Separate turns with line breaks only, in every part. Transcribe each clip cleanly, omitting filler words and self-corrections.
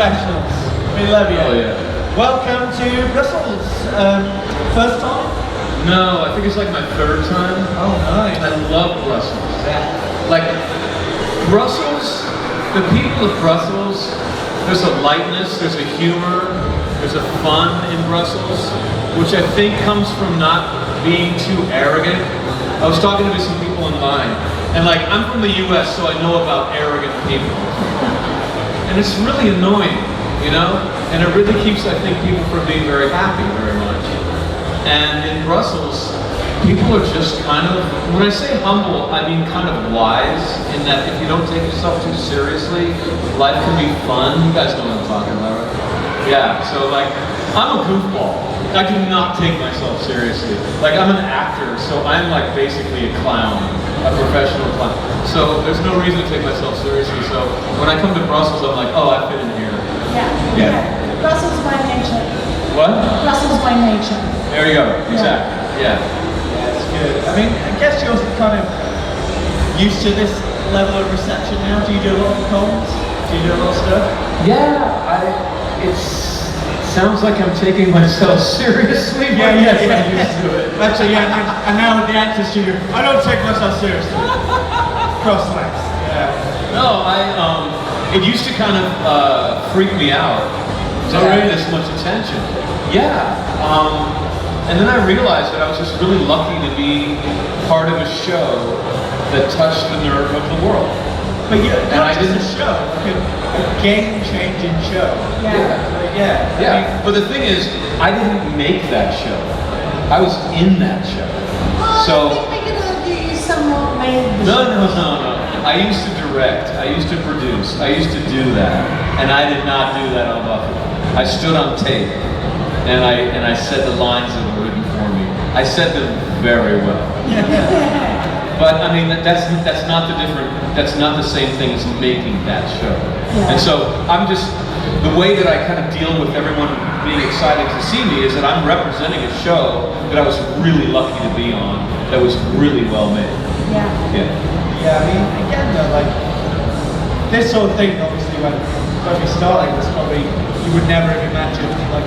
professionals. We love you.
Oh yeah.
Welcome to Brussels. First time?
No, I think it's like my third time.
Oh, nice.
I love Brussels.
Yeah.
Like, Brussels, the people of Brussels, there's a lightness, there's a humor, there's a fun in Brussels, which I think comes from not being too arrogant. I was talking to some people online, and like, I'm from the US, so I know about arrogant people. And it's really annoying, you know? And it really keeps, I think, people from being very happy very much. And in Brussels, people are just kind of, when I say humble, I mean kind of wise, in that if you don't take yourself too seriously, life can be fun. You guys know what I'm talking about, right? Yeah, so like, I'm a goofball. I do not take myself seriously. Like, I'm an actor, so I'm like basically a clown, a professional clown. So there's no reason to take myself seriously. So when I come to Brussels, I'm like, oh, I fit in here.
Yeah. Brussels by nature.
What?
Brussels by nature.
There you go. Exactly. Yeah.
That's good. I mean, I guess you're kind of used to this level of reception now. Do you do a lot of comms? Do you do a lot of stuff?
Yeah. It sounds like I'm taking myself seriously.
Yeah, yes, I'm used to it. Actually, yeah, and now with the actor studio, I don't take myself seriously. Cross legs. Yeah.
No, it used to kind of freak me out to have this much attention. Yeah. And then I realized that I was just really lucky to be part of a show that touched the nerve of the world.
But not just a show, like a game-changing show.
Yeah. But the thing is, I didn't make that show. I was in that show. So
I think they could argue you somewhat made the show.
No. I used to direct. I used to produce. I used to do that, and I did not do that on Buffy. I stood on tape, and I said the lines that were written for me. I said them very well. But I mean, that's not the same thing as making that show.
Yeah.
And so I'm just, the way that I kind of deal with everyone being excited to see me is that I'm representing a show that I was really lucky to be on, that was really well made.
Yeah.
Yeah, I mean, again though, like, this sort of thing, obviously, when we started, was probably, you would never have imagined, like,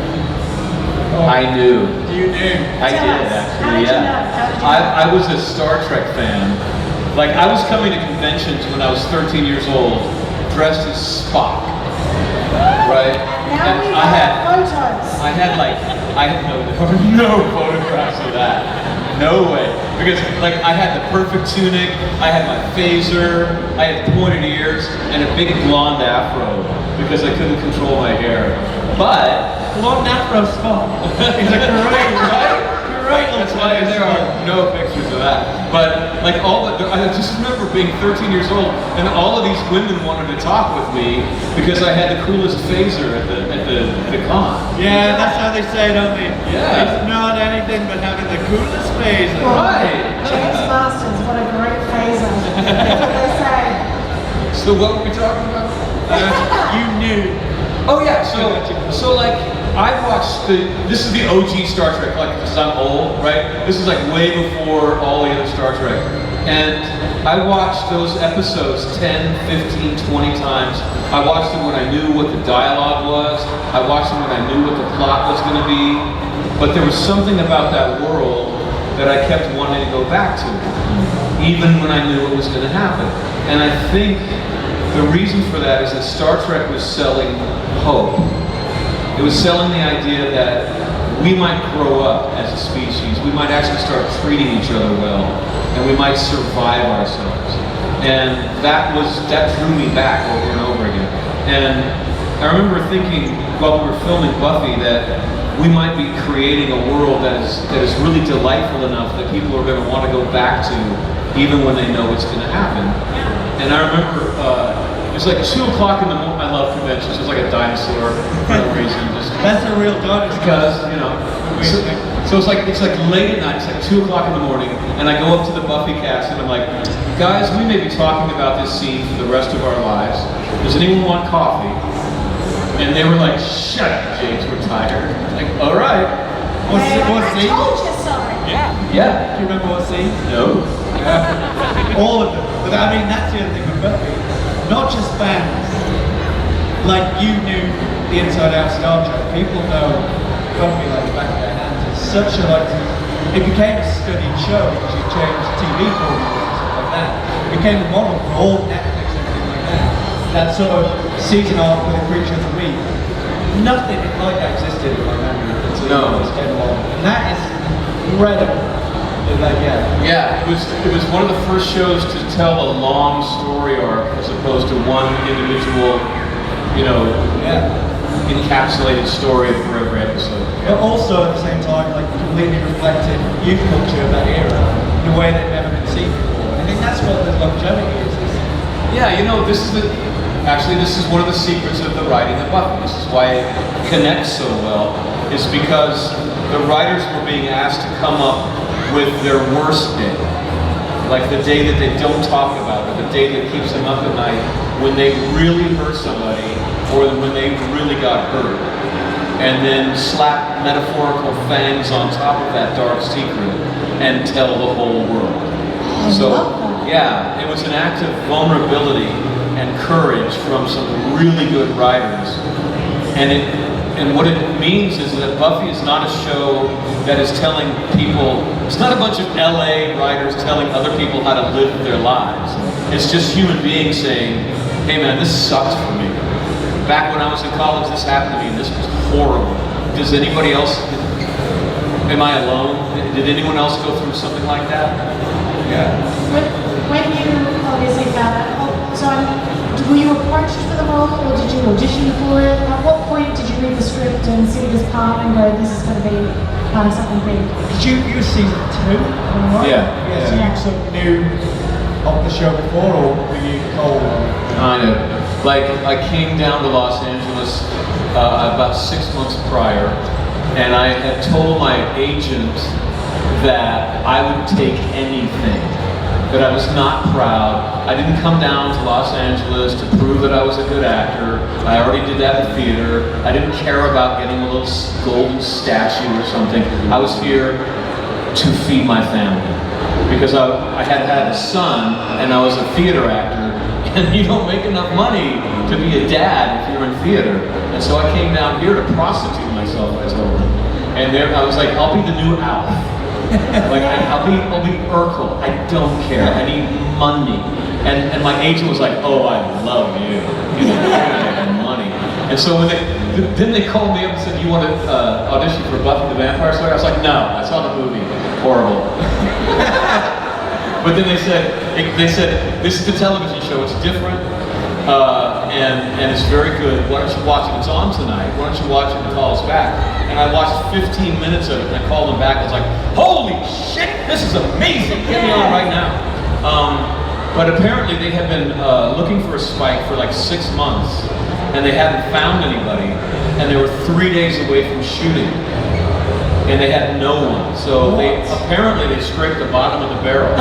I knew.
You knew?
I
Tell
did
us.
actually,
How did you
yeah.
know? How did you know?
I was a Star Trek fan. Like, I was coming to conventions when I was 13 years old, dressed as Spock, right?
Now we have photos.
I had no photographs of that. No way. Because like I had the perfect tunic, I had my phaser, I had pointed ears, and a big blonde afro because I couldn't control my hair. But
Blonde afro spot. It's a great, right? Great.
that's why there are no pictures of that. But like I just remember being 13 years old, and all of these women wanted to talk with me because I had the coolest phaser at the con.
Yeah, that's how they say it, don't they?
Yeah.
It's not anything but having the coolest phaser.
Right.
James Marsters, what a great phaser. That's what they say.
So what were we talking about?
You knew.
Oh yeah, so like I watched this is the OG Star Trek, like because I'm old, right? This is like way before all the other Star Trek. And I watched those episodes 10, 15, 20 times. I watched them when I knew what the dialogue was. I watched them when I knew what the plot was going to be. But there was something about that world that I kept wanting to go back to, even when I knew what was going to happen. And I think the reason for that is that Star Trek was selling hope. It was selling the idea that we might grow up as a species, we might actually start treating each other well, and we might survive ourselves. And that drew me back over and over again. And I remember thinking while we were filming Buffy that we might be creating a world that is really delightful enough that people are going to want to go back to even when they know it's going to happen. And I remember it was like 2 o'clock in the morning. I love conventions. It was like a dinosaur for no reason.
That's a real dinosaur.
Because, you know. So it's like late at night. It's like 2 o'clock in the morning, and I go up to the Buffy cast and I'm like, guys, we may be talking about this scene for the rest of our lives. Does anyone want coffee? And they were like, shut up, James, we're tired. Like, all right.
What
I
scene?
told you so.
Yeah.
Do you remember what scene?
No.
All of them. But I mean, that's the other thing with Buffy. Not just fans. like you knew the inside out Star Trek. People know Buffy like the back of their hands. It's such a like. It became a studied show because you changed TV formulas and stuff like that. It became a model for all Netflix and everything like that. That sort of season arc with a creature of the week. Nothing like that existed in my memory until this came along. And that is incredible.
Yeah, it was one of the first shows to tell a long story arc as opposed to one individual, encapsulated story for every episode.
But also at the same time, like completely reflected youth culture of that era in a way that had never been seen before. I think that's what the longevity is.
Yeah, this is one of the secrets of the writing of Buffy. This is why it connects so well, is because the writers were being asked to come up with their worst day. Like the day that they don't talk about, or the day that keeps them up at night, when they really hurt somebody, or when they really got hurt. And then slap metaphorical fangs on top of that dark secret and tell the whole world. Yeah, it was an act of vulnerability and courage from some really good writers. And what it means is that Buffy is not a show that is telling people, it's not a bunch of LA writers telling other people how to live their lives. It's just human beings saying, hey man, this sucks for me. Back when I was in college, this happened to me and this was horrible. Does anybody else, am I alone? Did anyone else go through something like that? Yeah.
When you obviously found out, were you approached for the role or did you audition for it? At what point did you read the script and see this part and go, this is going to be part of something big?
You were season 2, right?
Yeah.
So you sort of knew of the show before, or were you cold?
Kind of. Like, I came down to Los Angeles about 6 months prior, and I had told my agent that I would take anything. That I was not proud. I didn't come down to Los Angeles to prove that I was a good actor. I already did that in theater. I didn't care about getting a little golden statue or something. I was here to feed my family. Because I had had a son and I was a theater actor, and you don't make enough money to be a dad if you're in theater. And so I came down here to prostitute myself, I told him. And there I was like, I'll be the new Alf. Like I'll be Urkel. I don't care. I need money. And my agent was like, oh, I love you. You're gonna get money. And so then they called me up and said, you want to audition for Buffy the Vampire Slayer? I was like, no, I saw the movie. Horrible. But then they said, this is a television show. It's different. And it's very good. Why don't you watch it? It's on tonight. Why don't you watch it and call us back? And I watched 15 minutes of it and I called them back. I was like, holy shit, this is amazing. Get me on right now. But apparently they had been looking for a Spike for like 6 months and they hadn't found anybody. And they were 3 days away from shooting. And they had no one. So they scraped the bottom of the barrel.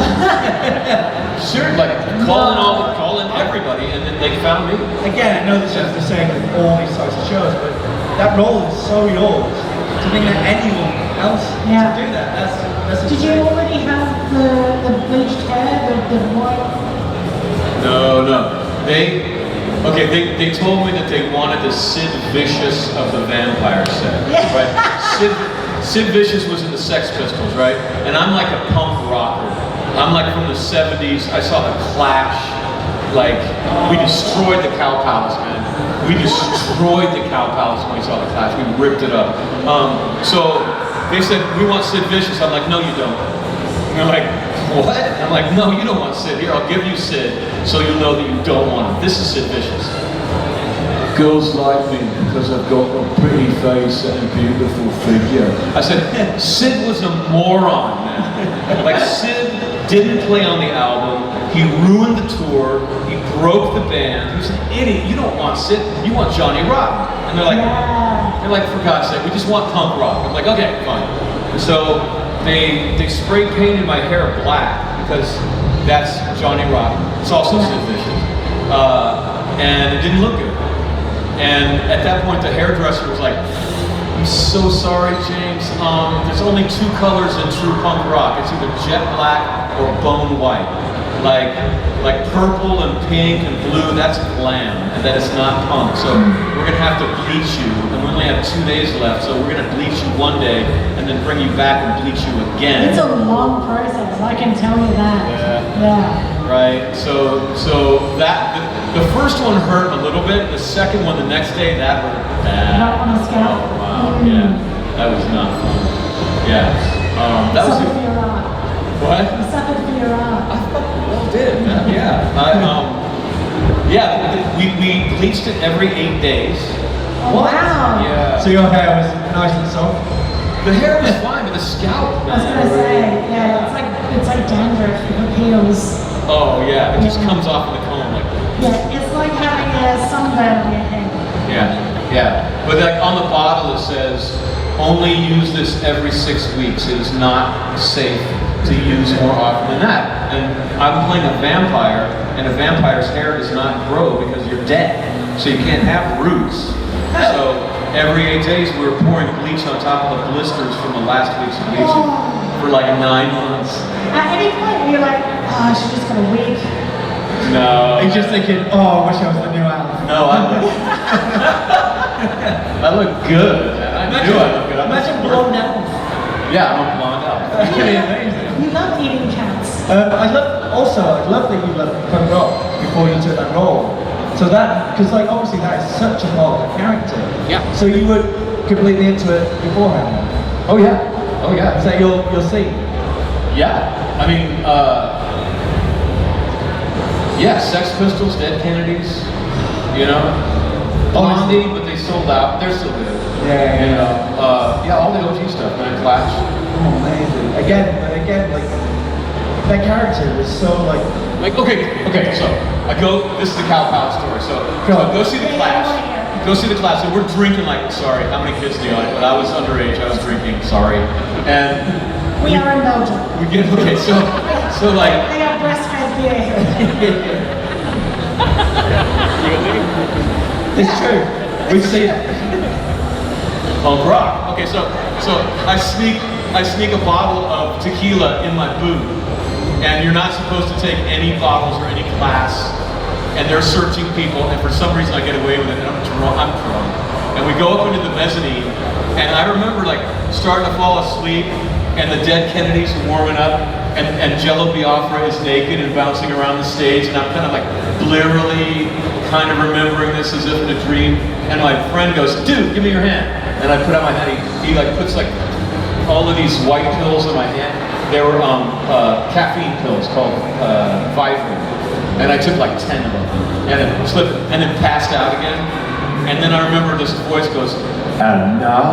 Sure, like calling everybody, and then they found me.
Again, I know this is the same with all these types of shows, but that role is so yours. To think that anyone else to do that, that's
Did you already have the bleached hair, the white?
No. They told me that they wanted the Sid Vicious of the vampire set.
Yeah.
Right? Sid Vicious was in the Sex Pistols, right? And I'm like a punk rocker. I'm like from the 70s. I saw the Clash. Like, we destroyed the Cow Palace, man. We destroyed the Cow Palace when we saw the Clash. We ripped it up. So they said, we want Sid Vicious. I'm like, no, you don't. And they're like, what? I'm like, no, you don't want Sid. Here, I'll give you Sid so you'll know that you don't want him. This is Sid Vicious. Girls like me because I've got a pretty face and a beautiful figure. I said, Sid was a moron, man. Like, Sid didn't play on the album. He ruined the tour. He broke the band. He was an idiot. You don't want Sid. You want Johnny Rotten. And they're like, for God's sake, we just want punk rock. I'm like, okay, fine. And so they spray painted my hair black because that's Johnny Rotten. It's also Sid Vicious. And it didn't look good. And at that point, the hairdresser was like, I'm so sorry, James. There's only 2 colors in true punk rock. It's either jet black or bone white. like purple and pink and blue, that's glam, and that is not punk. So we're gonna have to bleach you, and we only have 2 days left, so we're gonna bleach you one day, and then bring you back and bleach you again.
It's a long process, I can tell you that. Yeah.
Right, so that, the first one hurt a little bit, the second one the next day, that hurt bad.
Not on a scalp.
Oh wow, yeah, that was not fun. Yeah, that was
Suffered for your art.
what?
You suffered for your art.
I fucking well did, man. Yeah, we bleached it every 8 days.
Oh, wow.
Yeah.
So your hair was nice and soft?
The hair was fine, but the scalp,
I was gonna say, yeah, it's like dandruff if it peels.
oh yeah, it just comes off of the comb like.
Yeah, it's like having a sunburn on your head.
Yeah. But like on the bottle it says, only use this every 6 weeks. It is not safe to use more often than that. And I'm playing a vampire, and a vampire's hair does not grow because you're dead. So you can't have roots. So every 8 days we were pouring bleach on top of the blisters from the last week's bleaching for like 9 months.
At any point were you like, oh, she just got a wig?
No.
He's just thinking, oh, I wish I was the new Alan.
No, I look good. I knew I looked good.
Imagine blonde elf.
Yeah, I'm a blonde elf.
That's really amazing.
You love eating cats.
I love that you loved punk rock before you took that role. So that, because like obviously that is such a part of the character.
Yeah.
So you were completely into it beforehand.
Oh yeah. Oh yeah.
Is that your scene?
Yeah. I mean, yeah, Sex Pistols, Dead Kennedys, you know, Blondie, but they sold out. They're still good.
Yeah.
You know, yeah, all the OG stuff, man. Clash.
Oh, amazing. Again, like that character was so like.
Okay, so I go, this is the Cow Pound story, so I go see the Clash, and we're drinking like, sorry, how many kids do you like? But I was underage, I was drinking, sorry. And
We are in Belgium.
we get, okay, so like,
They have breast-fed beer here.
It's true. We've seen it.
punk rock. Okay, so I sneak a bottle of tequila in my boot, and you're not supposed to take any bottles or any glass, and they're searching people, and for some reason I get away with it, and I'm drunk, and we go up into the mezzanine, and I remember like starting to fall asleep, and the Dead Kennedys are warming up, and Jello Biafra is naked and bouncing around the stage, and I'm kind of like blearily kind of remembering this as if in a dream, and my friend goes, dude, give me your hand, and I put out my hand, he like puts like all of these white pills in my hand. They were caffeine pills called Vibrant, and I took like 10 of them, and then slipped, and then passed out again. And then I remember this voice goes, "And now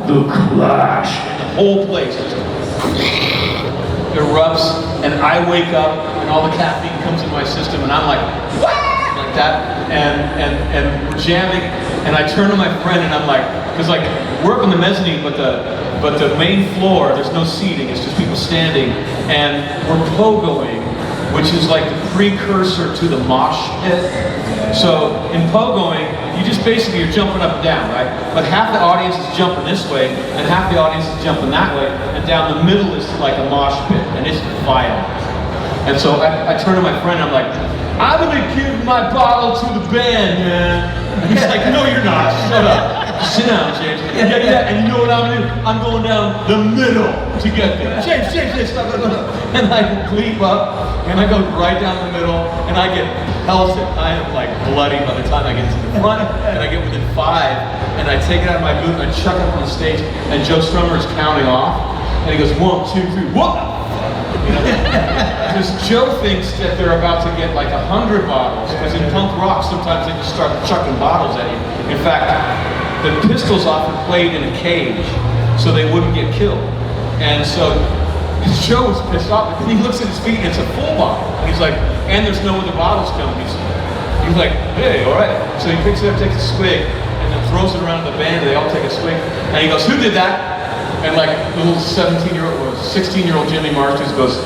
the Clash." And the whole place just erupts, and I wake up, and all the caffeine comes in my system, and I'm like, "What?" Like that, and we're jamming, and I turn to my friend, and I'm like, because like we're up in the mezzanine, but the main floor, there's no seating, it's just people standing, and we're pogoing, which is like the precursor to the mosh pit. So in pogoing, you just basically, you're jumping up and down, right? But half the audience is jumping this way, and half the audience is jumping that way, and down the middle is like a mosh pit, and it's violent. And so I turn to my friend, and I'm like, "I'm gonna give my bottle to the band, man." And he's like, "No, you're not. Shut up. Sit down, James." Yeah. And you know what I'm gonna do? I'm going down the middle to get there. James, stop. And I leap up, and I go right down the middle, and I get pelted. I am like bloody by the time I get to the front, and I get within 5, and I take it out of my boot, and I chuck it up on the stage, and Joe Strummer is counting off, and he goes, 1, 2, 3, what? Because Joe thinks that they're about to get like 100 bottles, because in punk rock sometimes they just start chucking bottles at you. In fact, the Pistols often played in a cage so they wouldn't get killed. And so Joe was pissed off, and he looks at his feet and it's a full bottle. And he's like, and there's no other bottles coming. He's like, hey, all right. So he picks it up, takes a swig, and then throws it around the band, and they all take a swig. And he goes, who did that? And like little 16-year-old Jimmy Marsters goes,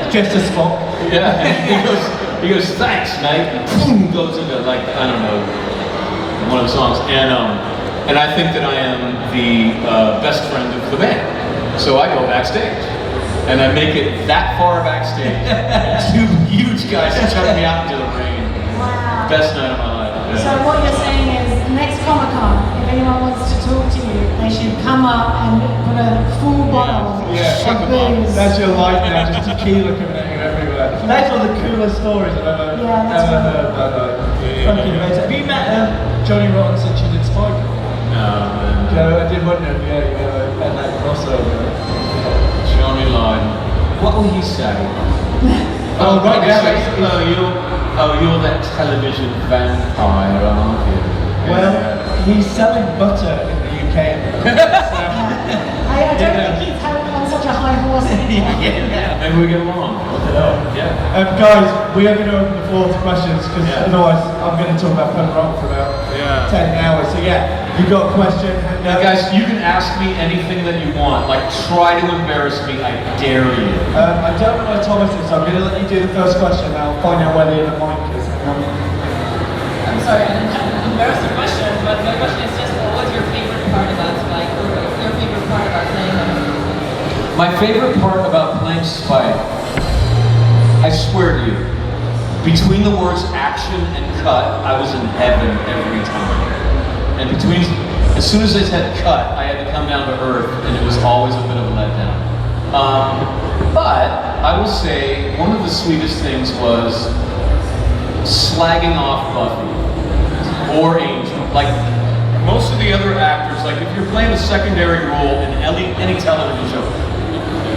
Just a spot.
yeah, and he goes, thanks, mate, and boom, goes into like, I don't know, one of the songs, and I think that I am the best friend of the band, so I go backstage, and I make it that far backstage, and two huge guys chuck me out into the rain.
Wow.
Best night of my life.
So what you're saying is, next Comic-Con, if anyone wants to talk to you, they should come up and put a full bottle of booze.
That's your life now, just tequila coming at you everywhere. That's one of the coolest stories I've ever heard. Fucking amazing. Have you met Johnny Rotten since you did Spike?
No, man.
I did wonder if you had that crossover.
Johnny Lydon. What will he say? You're that television vampire, aren't you?
Well, he's selling butter in the UK.
I don't think he's on such a high horse anymore.
Maybe we get along.
Yeah. Guys, we are going to open the floor to questions because otherwise I'm going to talk about punk rock for about 10 hours. So you've got a question.
Now, guys, you can ask me anything that you want. Like, try to embarrass me. I dare you.
I don't know where Thomas is, so I'm going to let you do the first question and I'll find out where the other mic is.
I'm sorry, I didn't embarrass the question, but my question is just, what was your favorite part about Spike, or your favorite part about playing it?
My favorite part about playing Spike, I swear to you, between the words action and cut, I was in heaven every time. And as soon as I said cut, I had to come down to earth, and it was always a bit of a letdown. But I will say, one of the sweetest things was slagging off Buffy or Angel. Like, most of the other actors, like if you're playing a secondary role in any television show,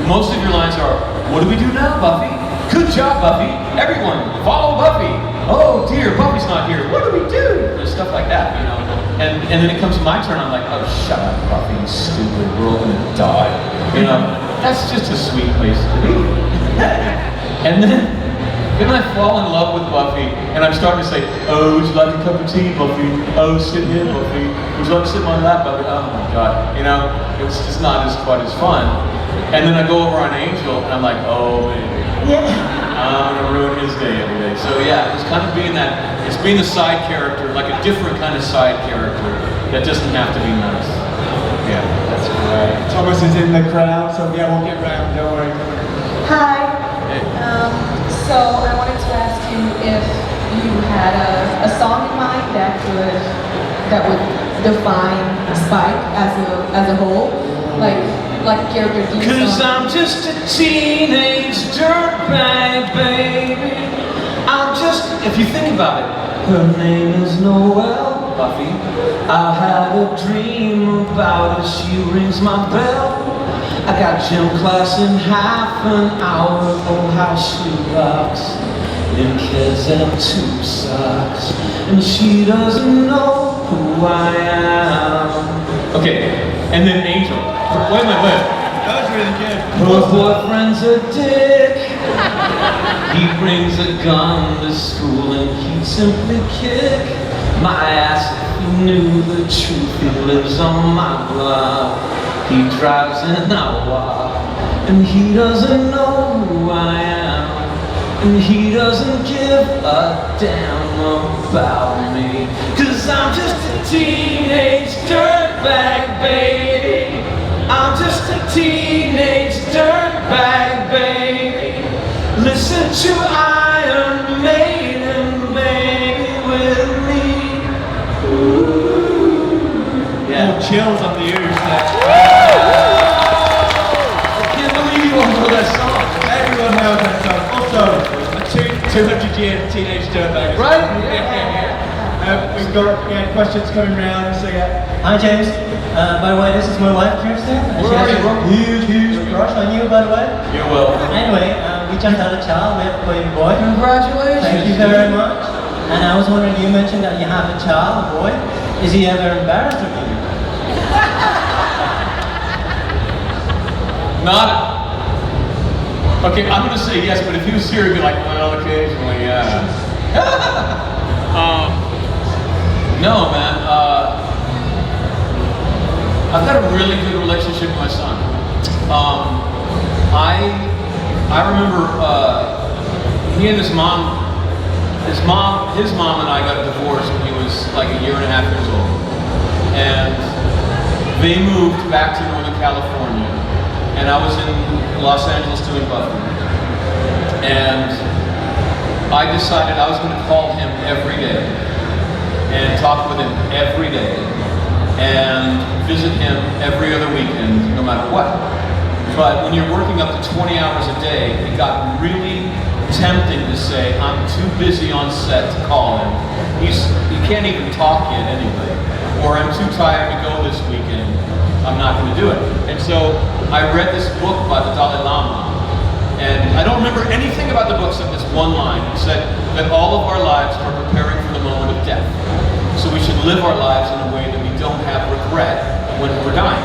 most of your lines are, what do we do now, Buffy? Good job, Buffy. Everyone, follow Buffy. Oh dear, Buffy's not here. What do we do? And stuff like that, you know. And then it comes to my turn, I'm like, oh, shut up, Buffy, you stupid. We're all gonna die. You know, that's just a sweet place to be. And then I fall in love with Buffy, and I'm starting to say, oh, would you like a cup of tea, Buffy? Oh, sit here, Buffy. Would you like to sit in my lap, Buffy? Oh my God, you know, it's just not quite as fun. And then I go over on Angel, and I'm like, oh, baby, I'm gonna ruin his day every day. So yeah, it's kind of being it's being the side character, like a different kind of side character that doesn't have to be nice. Yeah, that's
great. Thomas is in the crowd, so we'll get round, don't worry.
Hi. So I wanted to ask you if you had a song in mind that would define Spike as a whole, like a character.
Cause I'm just a teenage dirtbag, baby. If you think about it, her name is Noelle, Buffy. I had a dream about her, she rings my bell. I got gym class in half an hour, oh how she rocks. In kids and tube socks, and she doesn't know who I am. Okay, and then Angel. Wait.
That was really good.
Her boyfriend's a dick. He brings a gun to school and he'd simply kick my ass if he knew the truth. He lives on my block. He drives and I walk, and he doesn't know who I am, and he doesn't give a damn about me. Cause I'm just a teenage dirtbag, baby. I'm just a teenage dirtbag, baby. Listen to Iron Maiden, baby, with me. Ooh. Yeah.
Chills on the ears there.
I can't believe you all know that song.
Everyone knows that song. Also, a 200-year teenage dirtbag.
Right?
We've got questions coming round. So
Hi James. By the way, this is my wife Kirsten. She has a huge crush on you, by the way.
You're welcome.
Anyway, we just had a child. We have a baby boy.
Congratulations.
Thank you very much. And I was wondering, you mentioned that you have a child, a boy. Is he ever embarrassed of you?
Not. Okay, I'm gonna say yes, but if he was here, he'd be like, well, occasionally, yeah. No, man. I've got a really good relationship with my son. I remember he and his mom and I got divorced when he was like 1.5 years old, and they moved back to Northern California. and I was in Los Angeles doing Buffy. And I decided I was going to call him every day and talk with him every day and visit him every other weekend, no matter what. But when you're working up to 20 hours a day, it got really tempting to say, I'm too busy on set to call him. He can't even talk yet anyway. Or I'm too tired to go this weekend. I'm not going to do it. And so I read this book by the Dalai Lama. And I don't remember anything about the book except this one line. It said that all of our lives are preparing for the moment of death. So we should live our lives in a way that we don't have regret when we're dying.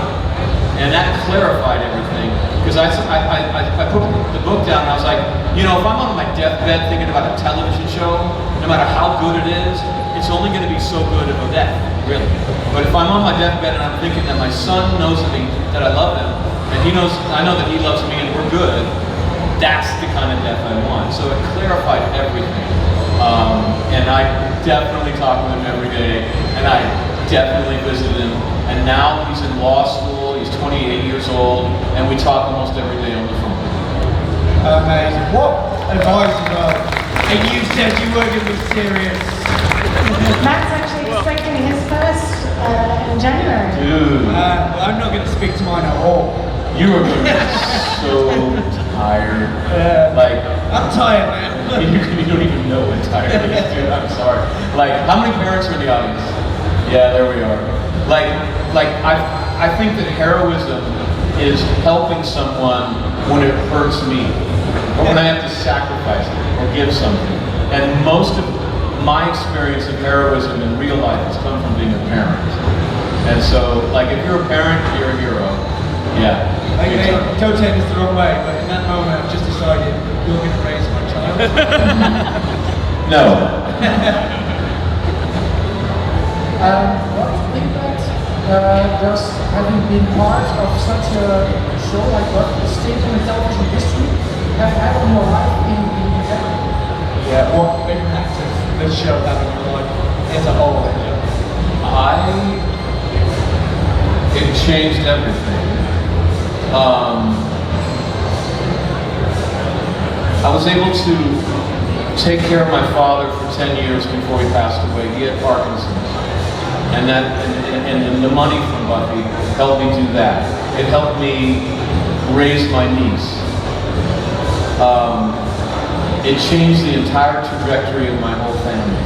And that clarified everything. Because I put the book down and I was like, you know, if I'm on my deathbed thinking about a television show, no matter how good it is, it's only going to be so good of a death, really. But if I'm on my deathbed and I'm thinking that my son knows that I love him, and I know that he loves me and we're good, that's the kind of death I want. So it clarified everything. And I definitely talk with him every day, and I definitely visit him. And now he's in law school, he's 28 years old, and we talk almost every day on the phone.
Amazing. What advice as well? And you said you were going to be serious.
Matt's actually expecting his first in January.
Dude.
Well, I'm not going to speak to mine at all.
You are going to be so tired. Like,
I'm tired, man.
you don't even know what tired is, dude. I'm sorry. Like, how many parents are in the audience? Yeah, there we are. Like I think that heroism is helping someone when it hurts me, or when I have to sacrifice or give something. And most of my experience of heroism in real life has come from being a parent. And so, like, if you're a parent, you're a hero. Yeah.
Okay, don't take this the wrong way, but in that moment I've just decided you're going to raise my child.
No.
What impact does having been part of such a show like Buffy, staple in television history, have had on your life in general?
Yeah, what impact does this show have on your life as a whole?
It changed everything. I was able to take care of my father for 10 years before he passed away. He had Parkinson's. And the money from Buffy helped me do that. It helped me raise my niece. It changed the entire trajectory of my whole family.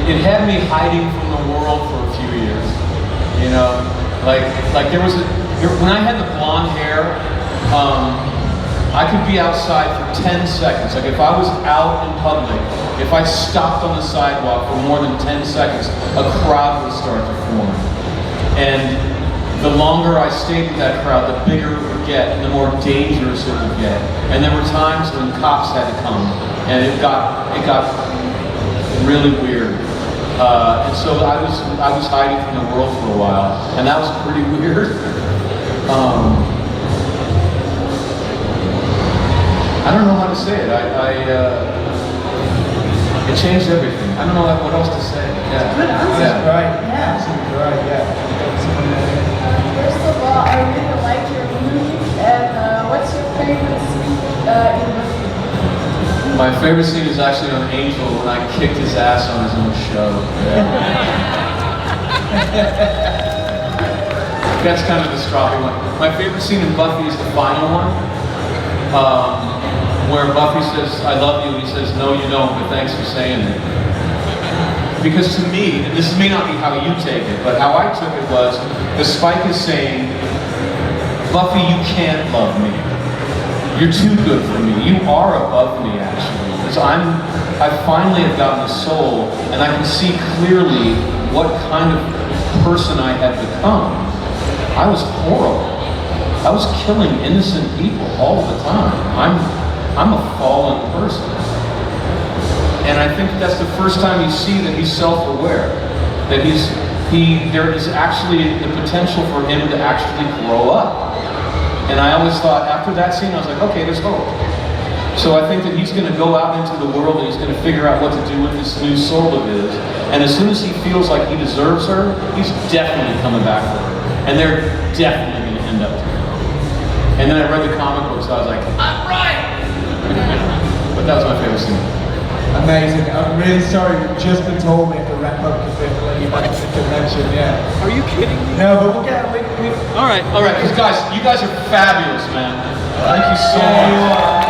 It had me hiding from the world for a few years. You know, like there was when I had the blonde hair, I could be outside for 10 seconds. Like if I was out in public, if I stopped on the sidewalk for more than 10 seconds, a crowd would start to form. And the longer I stayed with that crowd, the bigger it would get and the more dangerous it would get. And there were times when cops had to come, and it got really weird. And so I was hiding from the world for a while, and that was pretty weird. I don't know how to say it. It changed everything. I don't know what else to say. Yeah.
Good answer.
That's right.
Yeah.
Absolutely right, yeah.
First of all, I really like your music, and what's your favorite scene in Buffy?
My favorite scene is actually on Angel when I kicked his ass on his own show. Yeah. That's kind of the stroppy one. My favorite scene in Buffy is the final one, where Buffy says, "I love you," and he says, "No, you don't, but thanks for saying it." Because to me, and this may not be how you take it, but how I took it was, the Spike is saying, "Buffy, you can't love me. You're too good for me. You are above me, actually." Because I finally have gotten a soul, and I can see clearly what kind of person I had become. I was horrible. I was killing innocent people all the time. I'm a fallen person. And I think that's the first time you see that he's self-aware. That there is actually the potential for him to actually grow up. And I always thought, after that scene, I was like, okay, there's hope. So I think that he's going to go out into the world and he's going to figure out what to do with this new soul of his. And as soon as he feels like he deserves her, he's definitely coming back for her. And they're definitely going to end up together. And then I read the comic book, so I was like, I'm right! But that was my favorite scene.
Amazing. I'm really sorry, we've just been told we have to wrap up because we have to let you back to the convention, yeah.
Are you kidding me?
No, but we'll get
All right, because guys, you guys are fabulous, man. Thank you so much.
You are.